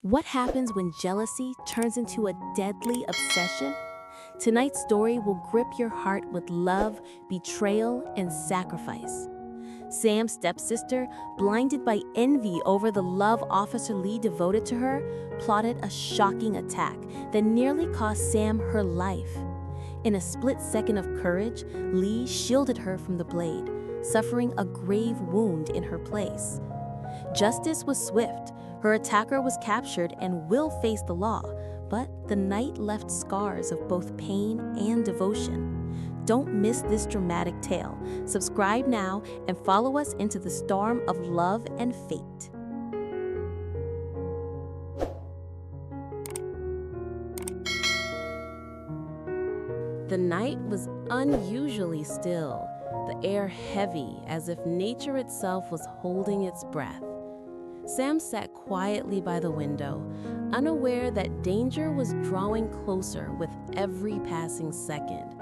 What happens when jealousy turns into a deadly obsession? Tonight's story will grip your heart with love, betrayal, and sacrifice. Sam's stepsister, blinded by envy over the love Officer Lee devoted to her, plotted a shocking attack that nearly cost Sam her life. In a split second of courage, Lee shielded her from the blade, suffering a grave wound in her place. Justice was swift. Her attacker was captured and will face the law, but the night left scars of both pain and devotion. Don't miss this dramatic tale. Subscribe now and follow us into the storm of love and fate. The night was unusually still, the air heavy as if nature itself was holding its breath. Sam sat quietly by the window, unaware that danger was drawing closer with every passing second.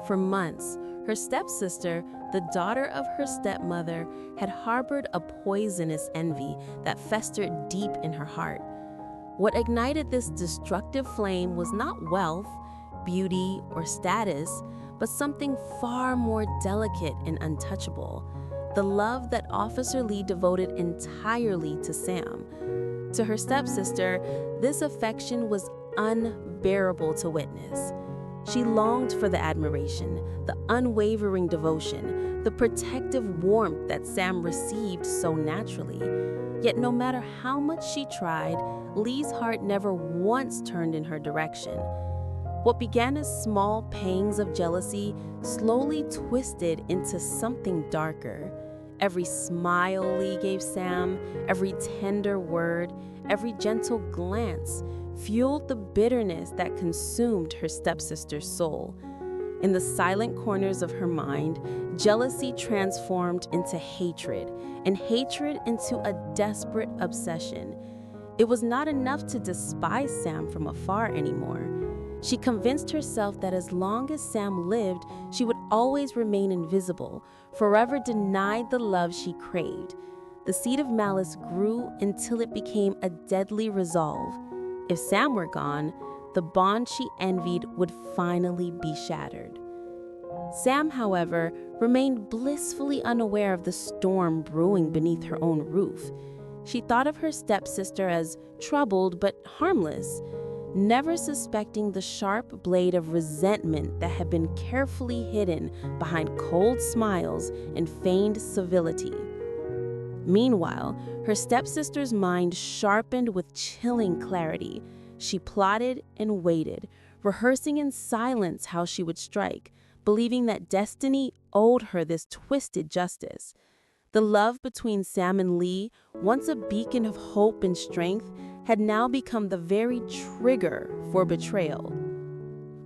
For months, her stepsister, the daughter of her stepmother, had harbored a poisonous envy that festered deep in her heart. What ignited this destructive flame was not wealth, beauty, or status, but something far more delicate and untouchable: the love that Officer Lee devoted entirely to Sam. To her stepsister, this affection was unbearable to witness. She longed for the admiration, the unwavering devotion, the protective warmth that Sam received so naturally. Yet no matter how much she tried, Lee's heart never once turned in her direction. What began as small pangs of jealousy slowly twisted into something darker. Every smile Lee gave Sam, every tender word, every gentle glance fueled the bitterness that consumed her stepsister's soul. In the silent corners of her mind, jealousy transformed into hatred, and hatred into a desperate obsession. It was not enough to despise Sam from afar anymore. She convinced herself that as long as Sam lived, she would always remain invisible, forever denied the love she craved. The seed of malice grew until it became a deadly resolve. If Sam were gone, the bond she envied would finally be shattered. Sam, however, remained blissfully unaware of the storm brewing beneath her own roof. She thought of her stepsister as troubled but harmless, never suspecting the sharp blade of resentment that had been carefully hidden behind cold smiles and feigned civility. Meanwhile, her stepsister's mind sharpened with chilling clarity. She plotted and waited, rehearsing in silence how she would strike, believing that destiny owed her this twisted justice. The love between Sam and Lee, once a beacon of hope and strength, had now become the very trigger for betrayal.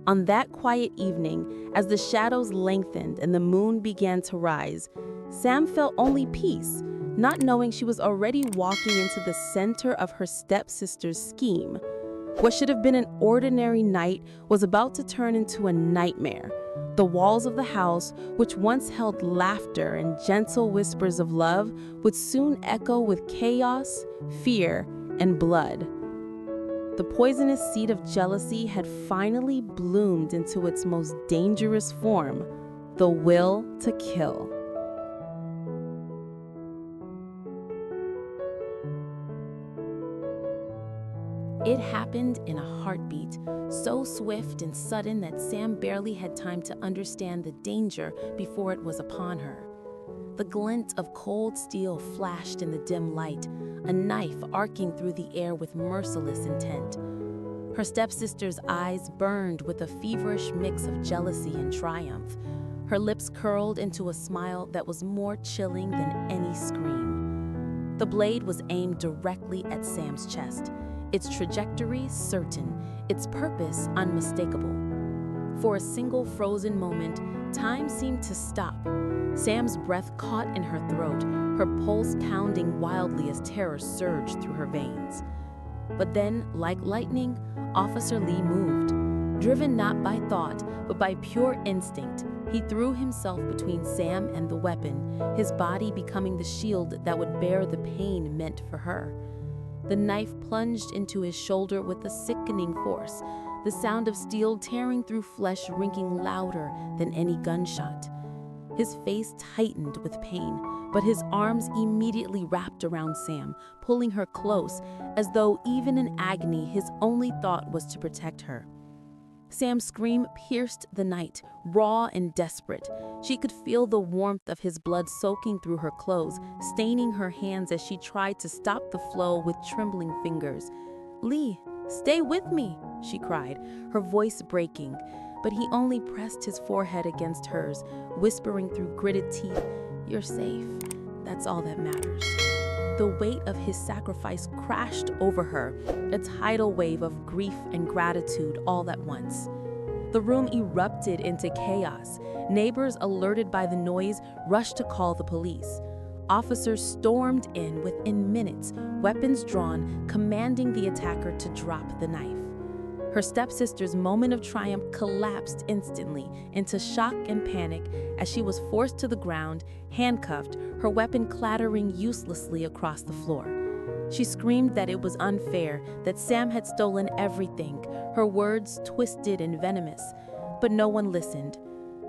On that quiet evening, as the shadows lengthened and the moon began to rise, Sam felt only peace, not knowing she was already walking into the center of her stepsister's scheme. What should have been an ordinary night was about to turn into a nightmare. The walls of the house, which once held laughter and gentle whispers of love, would soon echo with chaos, fear, and blood. The poisonous seed of jealousy had finally bloomed into its most dangerous form: the will to kill. It happened in a heartbeat, so swift and sudden that Sam barely had time to understand the danger before it was upon her. The glint of cold steel flashed in the dim light, a knife arcing through the air with merciless intent. Her stepsister's eyes burned with a feverish mix of jealousy and triumph. Her lips curled into a smile that was more chilling than any scream. The blade was aimed directly at Sam's chest, its trajectory certain, its purpose unmistakable. For a single frozen moment, time seemed to stop. Sam's breath caught in her throat, her pulse pounding wildly as terror surged through her veins. But then, like lightning, Officer Lee moved. Driven not by thought, but by pure instinct, he threw himself between Sam and the weapon, his body becoming the shield that would bear the pain meant for her. The knife plunged into his shoulder with a sickening force, the sound of steel tearing through flesh ringing louder than any gunshot. His face tightened with pain, but his arms immediately wrapped around Sam, pulling her close, as though even in agony his only thought was to protect her. Sam's scream pierced the night, raw and desperate. She could feel the warmth of his blood soaking through her clothes, staining her hands as she tried to stop the flow with trembling fingers. "Lee, stay with me," she cried, her voice breaking. But he only pressed his forehead against hers, whispering through gritted teeth, "You're safe. That's all that matters." The weight of his sacrifice crashed over her, a tidal wave of grief and gratitude all at once. The room erupted into chaos. Neighbors, alerted by the noise, rushed to call the police. Officers stormed in within minutes, weapons drawn, commanding the attacker to drop the knife. Her stepsister's moment of triumph collapsed instantly into shock and panic as she was forced to the ground, handcuffed, her weapon clattering uselessly across the floor. She screamed that it was unfair, that Sam had stolen everything, her words twisted and venomous. But no one listened.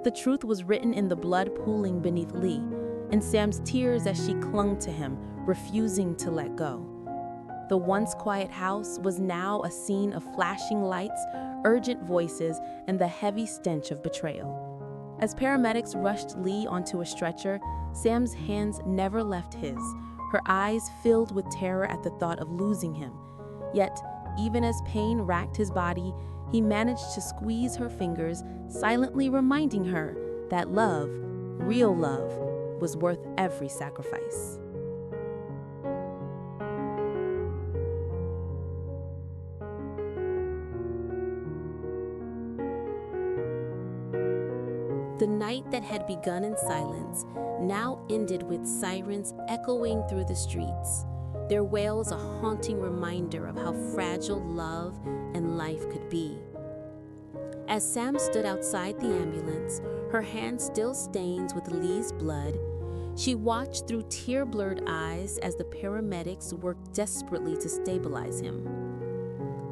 The truth was written in the blood pooling beneath Lee, and Sam's tears as she clung to him, refusing to let go. The once quiet house was now a scene of flashing lights, urgent voices, and the heavy stench of betrayal. As paramedics rushed Lee onto a stretcher, Sam's hands never left his, her eyes filled with terror at the thought of losing him. Yet, even as pain racked his body, he managed to squeeze her fingers, silently reminding her that love, real love, was worth every sacrifice. The night that had begun in silence now ended with sirens echoing through the streets, their wails a haunting reminder of how fragile love and life could be. As Sam stood outside the ambulance, her hands still stained with Lee's blood, she watched through tear-blurred eyes as the paramedics worked desperately to stabilize him.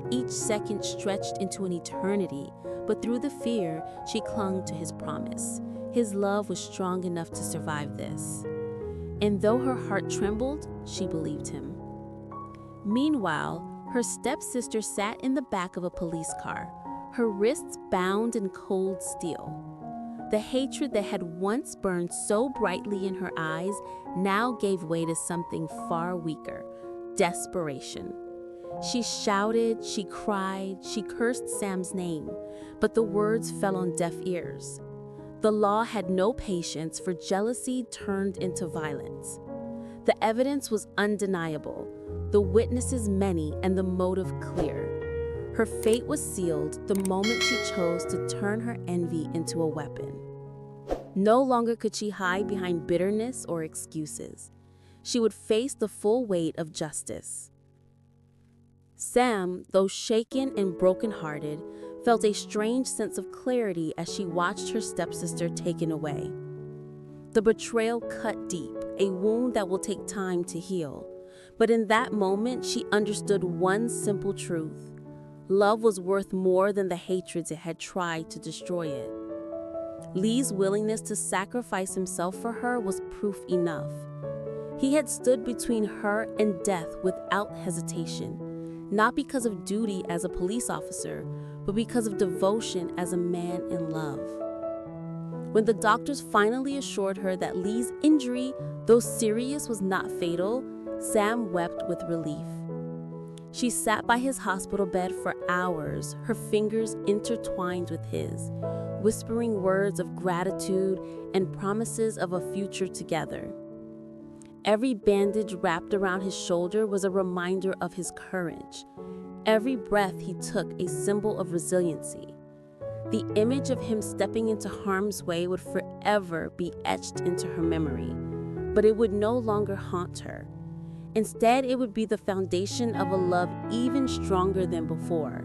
Each second stretched into an eternity, but through the fear, she clung to his promise. His love was strong enough to survive this. And though her heart trembled, she believed him. Meanwhile, her stepsister sat in the back of a police car, her wrists bound in cold steel. The hatred that had once burned so brightly in her eyes now gave way to something far weaker: desperation. She shouted, she cried, she cursed Sam's name, but the words fell on deaf ears. The law had no patience for jealousy turned into violence. The evidence was undeniable, the witnesses many, and the motive clear. Her fate was sealed the moment she chose to turn her envy into a weapon. No longer could she hide behind bitterness or excuses. She would face the full weight of justice. Sam, though shaken and brokenhearted, felt a strange sense of clarity as she watched her stepsister taken away. The betrayal cut deep, a wound that will take time to heal. But in that moment, she understood one simple truth: love was worth more than the hatreds it had tried to destroy it. Lee's willingness to sacrifice himself for her was proof enough. He had stood between her and death without hesitation. Not because of duty as a police officer, but because of devotion as a man in love. When the doctors finally assured her that Lee's injury, though serious, was not fatal, Sam wept with relief. She sat by his hospital bed for hours, her fingers intertwined with his, whispering words of gratitude and promises of a future together. Every bandage wrapped around his shoulder was a reminder of his courage. Every breath he took a symbol of resiliency. The image of him stepping into harm's way would forever be etched into her memory, but it would no longer haunt her. Instead, it would be the foundation of a love even stronger than before.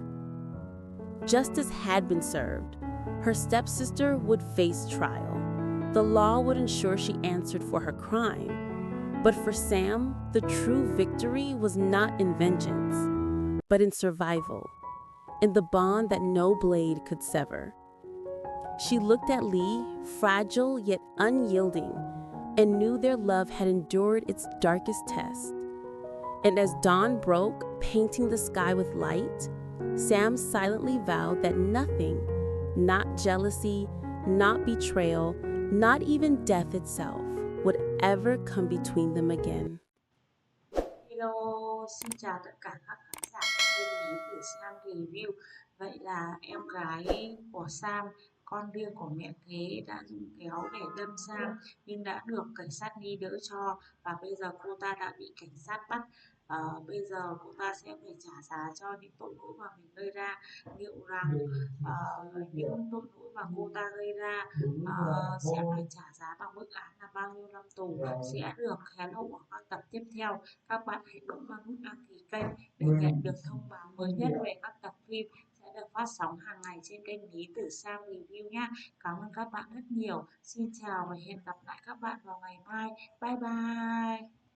Justice had been served. Her stepsister would face trial. The law would ensure she answered for her crime. But for Sam, the true victory was not in vengeance, but in survival, in the bond that no blade could sever. She looked at Lee, fragile yet unyielding, and knew their love had endured its darkest test. And as dawn broke, painting the sky with light, Sam silently vowed that nothing, not jealousy, not betrayal, not even death itself, would ever come between them again. Hello, xin chào tất cả các khán giả của kênh Lý Tử Sam Review. Vậy là em gái của Sam, con riêng của mẹ kế đã dùng kéo để đâm Sam nhưng đã được cảnh sát Nhi đỡ cho và bây giờ cô ta đã bị cảnh sát bắt. Bây giờ cô ta sẽ phải trả giá cho những tội lỗi mà mình gây ra. Liệu rằng những tội lỗi mà cô ta gây ra sẽ phải trả giá bằng mức án là bao nhiêu năm tù sẽ được hé lộ ở các tập tiếp theo. Các bạn hãy bấm vào nút đăng ký kênh để nhận được thông báo mới nhất về các tập phim sẽ được phát sóng hàng ngày trên kênh Lý Tử Sam Review nhé. Cảm ơn các bạn rất nhiều. Xin chào và hẹn gặp lại các bạn vào ngày mai. Bye bye.